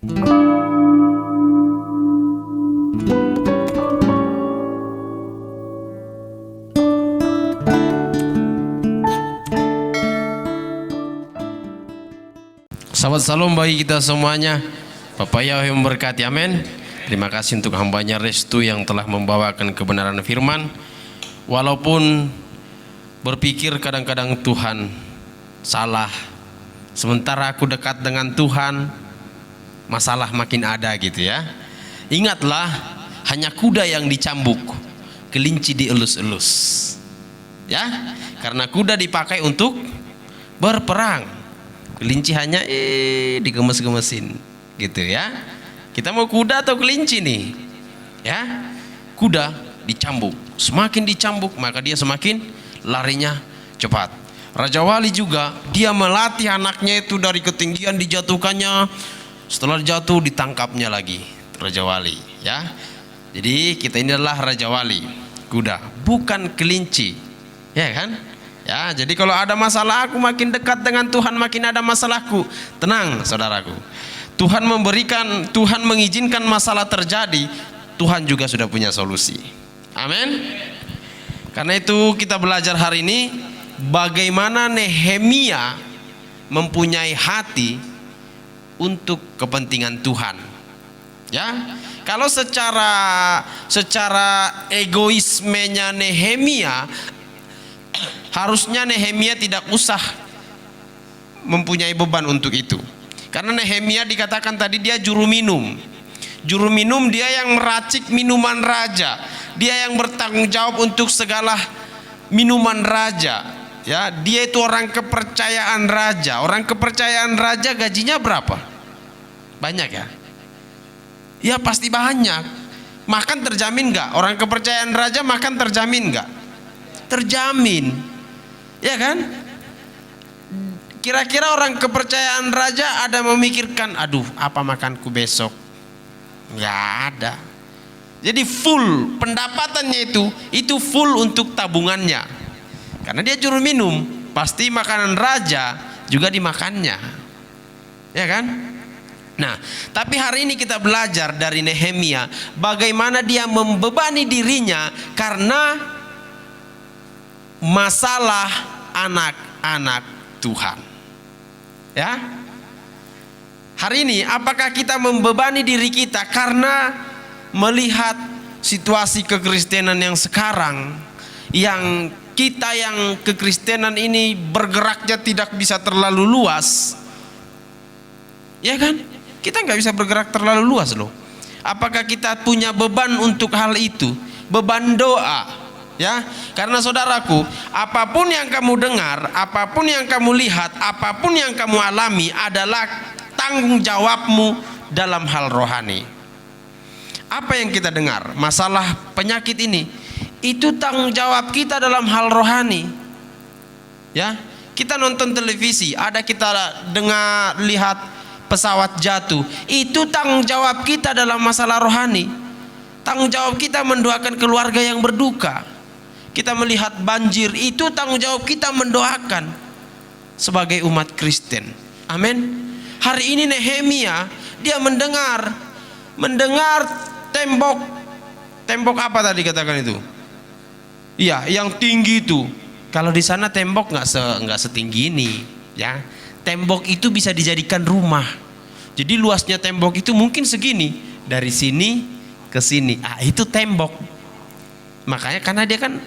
Sahabat Salam bagi kita semuanya, Bapak Yahweh memberkati, amin. Terima kasih untuk hambanya Restu yang telah membawakan kebenaran firman. Walaupun berpikir kadang-kadang Tuhan salah, sementara aku dekat dengan Tuhan, masalah makin ada gitu ya. Ingatlah, hanya kuda yang dicambuk, kelinci dielus-elus ya, karena kuda dipakai untuk berperang, kelinci hanya digemes-gemesin gitu ya. Kita mau kuda atau kelinci nih ya? Kuda dicambuk, semakin dicambuk maka dia semakin larinya cepat. Raja Wali juga, dia melatih anaknya itu dari ketinggian dijatuhkannya, setelah jatuh ditangkapnya lagi Raja Wali ya. Jadi kita ini adalah Raja Wali, kuda bukan kelinci ya kan ya. Jadi kalau ada masalah, aku makin dekat dengan Tuhan makin ada masalahku. Tenang saudaraku, Tuhan memberikan, Tuhan mengizinkan masalah terjadi, Tuhan juga sudah punya solusi. Amin. Karena itu kita belajar hari ini bagaimana Nehemia mempunyai hati untuk kepentingan Tuhan ya. Kalau secara egoismenya Nehemia, harusnya Nehemia tidak usah mempunyai beban untuk itu. Karena Nehemia dikatakan tadi dia juru minum. Juru minum, dia yang meracik minuman raja, dia yang bertanggung jawab untuk segala minuman raja ya. Dia itu orang kepercayaan raja. Orang kepercayaan raja gajinya berapa? Banyak ya? Ya pasti banyak. Makan terjamin nggak? Orang kepercayaan raja makan terjamin nggak? Terjamin ya kan. Kira-kira orang kepercayaan raja ada memikirkan, aduh apa makanku besok? Nggak ada. Jadi full pendapatannya itu full untuk tabungannya, karena dia juru minum, pasti makanan raja juga dimakannya ya kan. Nah, tapi hari ini kita belajar dari Nehemia bagaimana dia membebani dirinya karena masalah anak-anak Tuhan ya. Hari ini apakah kita membebani diri kita karena melihat situasi kekristenan yang sekarang, yang kita yang kekristenan ini bergeraknya tidak bisa terlalu luas ya kan. Kita nggak bisa bergerak terlalu luas loh. Apakah kita punya beban untuk hal itu? Beban doa ya. Karena saudaraku, apapun yang kamu dengar, apapun yang kamu lihat, apapun yang kamu alami adalah tanggung jawabmu dalam hal rohani. Apa yang kita dengar, masalah penyakit ini, itu tanggung jawab kita dalam hal rohani ya. Kita nonton televisi, ada kita dengar, lihat pesawat jatuh, itu tanggung jawab kita dalam masalah rohani. Tanggung jawab kita mendoakan keluarga yang berduka. Kita melihat banjir, itu tanggung jawab kita mendoakan sebagai umat Kristen. Amin. Hari ini Nehemia, dia mendengar tembok apa tadi katakan itu? Iya, yang tinggi itu. Kalau di sana tembok nggak setinggi ini ya. Tembok itu bisa dijadikan rumah. Jadi luasnya tembok itu mungkin segini, dari sini ke sini. Itu tembok. Makanya karena dia kan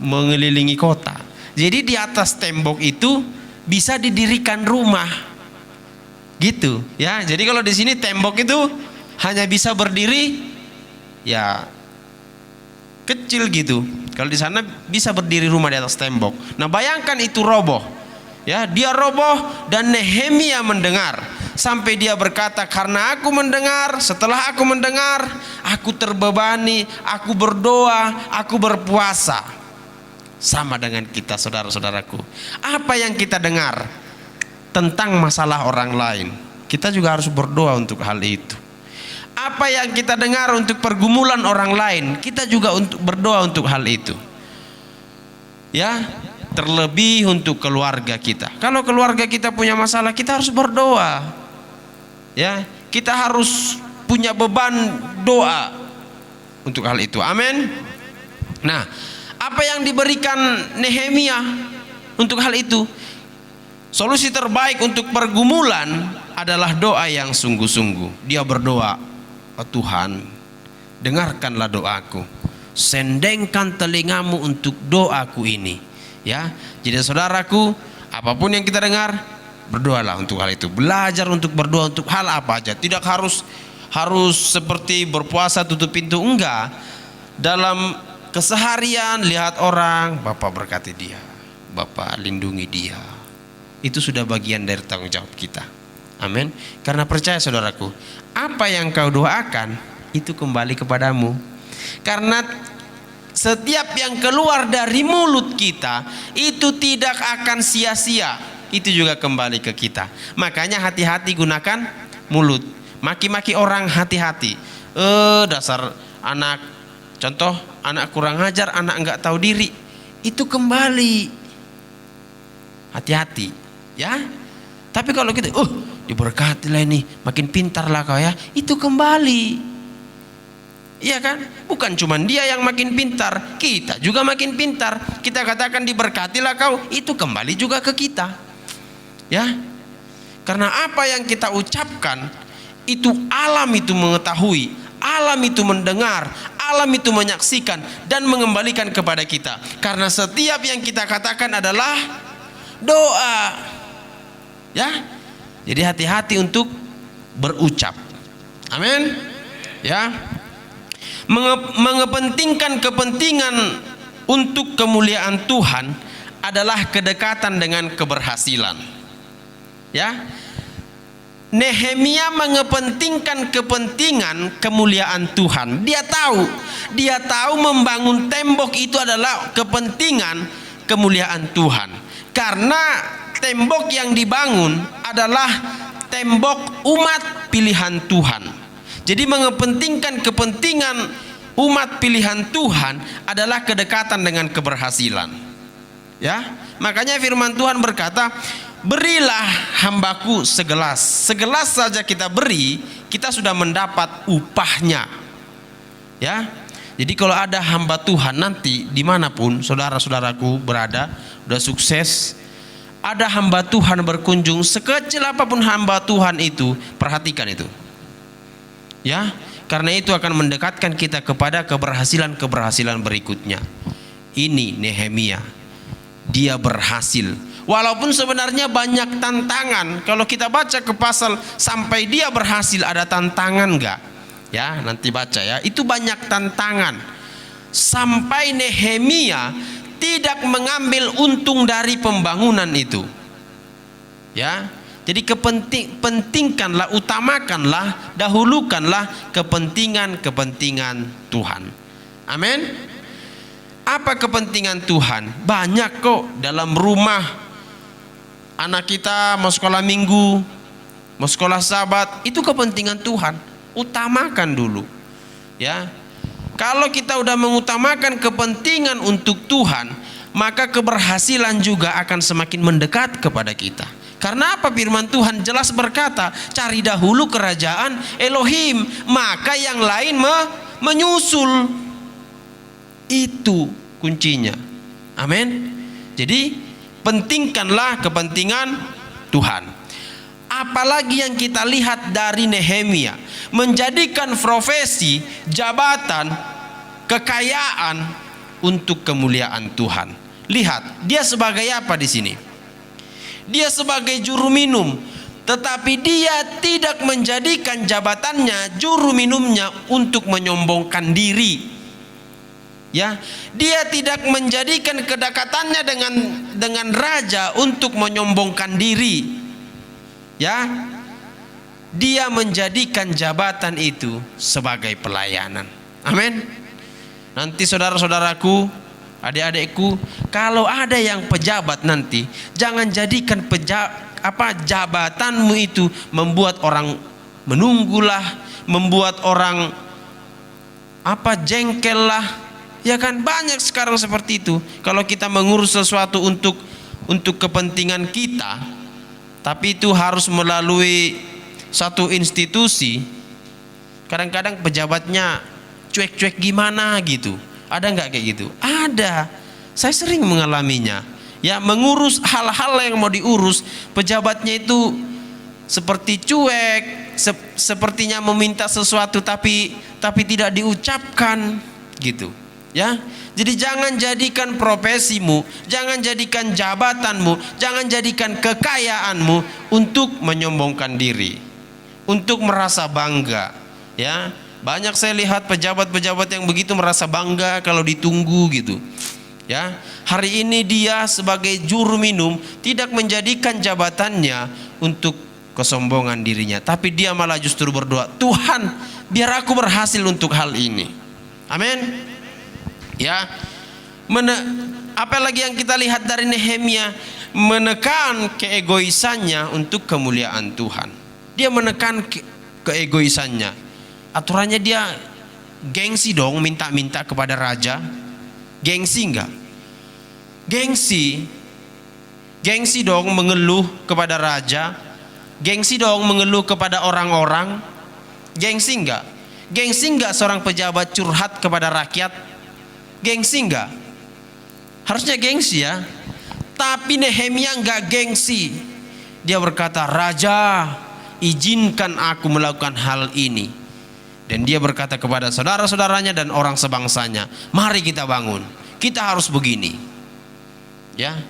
mengelilingi kota. Jadi di atas tembok itu bisa didirikan rumah. Gitu ya. Jadi kalau di sini tembok itu hanya bisa berdiri ya kecil gitu. Kalau di sana bisa berdiri rumah di atas tembok. Nah, bayangkan itu roboh. Ya, dia roboh dan Nehemia mendengar sampai dia berkata, karena aku mendengar, setelah aku mendengar, aku terbebani, aku berdoa, aku berpuasa. Sama dengan kita saudara-saudaraku. Apa yang kita dengar tentang masalah orang lain, kita juga harus berdoa untuk hal itu. Apa yang kita dengar untuk pergumulan orang lain, kita juga untuk berdoa untuk hal itu. Ya, terlebih untuk keluarga kita. Kalau keluarga kita punya masalah, kita harus berdoa. Ya, kita harus punya beban doa untuk hal itu. Amin. Nah, apa yang diberikan Nehemia untuk hal itu? Solusi terbaik untuk pergumulan adalah doa yang sungguh-sungguh. Dia berdoa, "Oh Tuhan, dengarkanlah doaku. Sendengkan telingamu untuk doaku ini." Ya, jadi saudaraku, apapun yang kita dengar, berdoalah untuk hal itu. Belajar untuk berdoa untuk hal apa aja. Tidak harus seperti berpuasa tutup pintu, enggak. Dalam keseharian lihat orang, Bapak berkati dia, Bapak lindungi dia. Itu sudah bagian dari tanggung jawab kita. Amin. Karena percaya saudaraku, apa yang kau doakan itu kembali kepadamu. Karena setiap yang keluar dari mulut kita itu tidak akan sia-sia. Itu juga kembali ke kita. Makanya hati-hati gunakan mulut. Maki-maki orang hati-hati. Dasar anak, contoh anak kurang ajar, anak enggak tahu diri. Itu kembali. Hati-hati, ya. Tapi kalau kita, diberkatilah ini, makin pintarlah kau ya. Itu kembali. Iya kan? Bukan cuma dia yang makin pintar, kita juga makin pintar. Kita katakan diberkatilah kau, itu kembali juga ke kita. Ya. Karena apa yang kita ucapkan itu alam itu mengetahui, alam itu mendengar, alam itu menyaksikan dan mengembalikan kepada kita. Karena setiap yang kita katakan adalah doa. Ya. Jadi hati-hati untuk berucap. Amin. Ya. Mengepentingkan kepentingan untuk kemuliaan Tuhan adalah kedekatan dengan keberhasilan. Ya. Nehemia mengepentingkan kepentingan kemuliaan Tuhan. Dia tahu membangun tembok itu adalah kepentingan kemuliaan Tuhan. Karena tembok yang dibangun adalah tembok umat pilihan Tuhan. Jadi mengepentingkan kepentingan umat pilihan Tuhan adalah kedekatan dengan keberhasilan. Ya, makanya firman Tuhan berkata, "Berilah hambaku segelas." Segelas saja kita beri, kita sudah mendapat upahnya. Ya, jadi kalau ada hamba Tuhan nanti dimanapun saudara-saudaraku berada, udah sukses, ada hamba Tuhan berkunjung, sekecil apapun hamba Tuhan itu, perhatikan itu. Ya, karena itu akan mendekatkan kita kepada keberhasilan berikutnya. Ini Nehemia, dia berhasil. Walaupun sebenarnya banyak tantangan. Kalau kita baca ke pasal sampai dia berhasil, ada tantangan enggak? Ya, nanti baca ya. Itu banyak tantangan. Sampai Nehemia tidak mengambil untung dari pembangunan itu. Ya. Jadi pentingkanlah, utamakanlah, dahulukanlah kepentingan Tuhan. Amin. Apa kepentingan Tuhan? Banyak kok. Dalam rumah anak kita mau sekolah minggu, mau sekolah sabat, itu kepentingan Tuhan. Utamakan dulu. Ya. Kalau kita udah mengutamakan kepentingan untuk Tuhan, maka keberhasilan juga akan semakin mendekat kepada kita. Karena apa? Firman Tuhan jelas berkata, cari dahulu kerajaan Elohim, maka yang lain menyusul. Itu kuncinya. Amin. Jadi pentingkanlah kepentingan Tuhan. Apalagi yang kita lihat dari Nehemia, menjadikan profesi, jabatan, kekayaan untuk kemuliaan Tuhan. Lihat, dia sebagai apa di sini? Dia sebagai juru minum, tetapi dia tidak menjadikan jabatannya, juru minumnya untuk menyombongkan diri. Ya, dia tidak menjadikan kedekatannya dengan raja untuk menyombongkan diri. Ya, dia menjadikan jabatan itu sebagai pelayanan. Amin. Nanti saudara-saudaraku, adik-adikku, kalau ada yang pejabat nanti, jangan jadikan jabatanmu itu membuat orang menunggulah, membuat orang jengkel lah. Ya kan, banyak sekarang seperti itu. Kalau kita mengurus sesuatu untuk kepentingan kita, tapi itu harus melalui satu institusi, kadang-kadang pejabatnya cuek-cuek gimana gitu. Ada nggak kayak gitu? Ada. Saya sering mengalaminya. Ya, mengurus hal-hal yang mau diurus, pejabatnya itu seperti cuek, sepertinya meminta sesuatu tapi tidak diucapkan gitu. Ya, jadi jangan jadikan profesimu, jangan jadikan jabatanmu, jangan jadikan kekayaanmu untuk menyombongkan diri, untuk merasa bangga. Ya, banyak saya lihat pejabat-pejabat yang begitu merasa bangga kalau ditunggu gitu. Ya, hari ini dia sebagai juru minum tidak menjadikan jabatannya untuk kesombongan dirinya, tapi dia malah justru berdoa, Tuhan, biar aku berhasil untuk hal ini. Amin. Ya, apalagi yang kita lihat dari Nehemia, menekan keegoisannya untuk kemuliaan Tuhan. Dia menekan keegoisannya. Aturannya dia gengsi dong, minta-minta kepada raja. Gengsi enggak? Gengsi dong mengeluh kepada raja. Gengsi dong mengeluh kepada orang-orang. Gengsi enggak? Gengsi enggak seorang pejabat curhat kepada rakyat? Gengsi enggak? Harusnya gengsi ya. Tapi Nehemia enggak gengsi. Dia berkata, Raja, izinkan aku melakukan hal ini. Dan dia berkata kepada saudara-saudaranya dan orang sebangsanya, mari kita bangun, kita harus begini. Ya,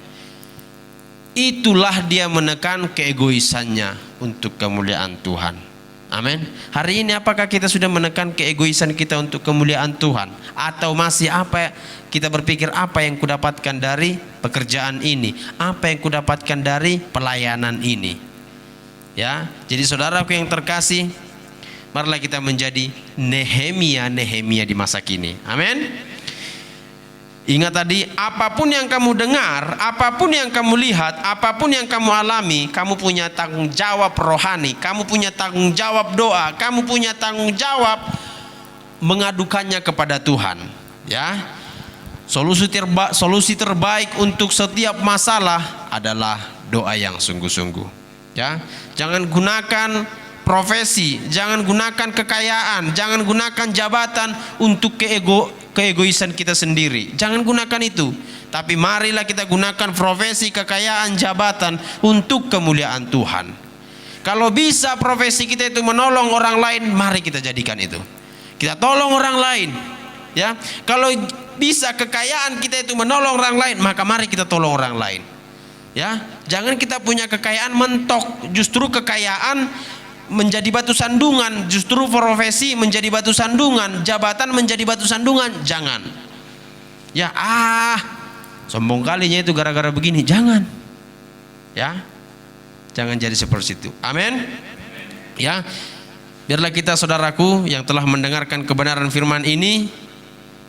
itulah dia menekan keegoisannya untuk kemuliaan Tuhan. Amin. Hari ini apakah kita sudah menekan keegoisan kita untuk kemuliaan Tuhan? Atau masih kita berpikir apa yang kudapatkan dari pekerjaan ini? Apa yang kudapatkan dari pelayanan ini? Ya, jadi saudaraku yang terkasih, marilah kita menjadi Nehemia di masa kini. Amin. Ingat tadi, apapun yang kamu dengar, apapun yang kamu lihat, apapun yang kamu alami, kamu punya tanggung jawab rohani, kamu punya tanggung jawab doa, kamu punya tanggung jawab mengadukannya kepada Tuhan. Ya, solusi terbaik untuk setiap masalah adalah doa yang sungguh-sungguh. Ya, jangan gunakan profesi, jangan gunakan kekayaan, jangan gunakan jabatan untuk keegoisan kita sendiri. Jangan gunakan itu. Tapi marilah kita gunakan profesi, kekayaan, jabatan untuk kemuliaan Tuhan. Kalau bisa profesi kita itu menolong orang lain, mari kita jadikan itu. Kita tolong orang lain. Ya, kalau bisa kekayaan kita itu menolong orang lain, maka mari kita tolong orang lain. Ya, jangan kita punya kekayaan mentok, justru kekayaan menjadi batu sandungan, justru profesi menjadi batu sandungan, jabatan menjadi batu sandungan. Jangan. Ya, sombong kalinya itu gara-gara begini. Jangan. Ya, jangan jadi seperti itu. Amin. Ya, biarlah kita saudaraku yang telah mendengarkan kebenaran firman ini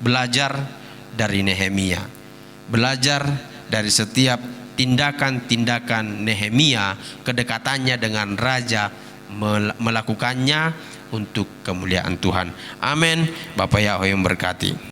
belajar dari Nehemia, belajar dari setiap tindakan-tindakan Nehemia, kedekatannya dengan raja, melakukannya untuk kemuliaan Tuhan. Amin. Bapak Yahweh yang berkati.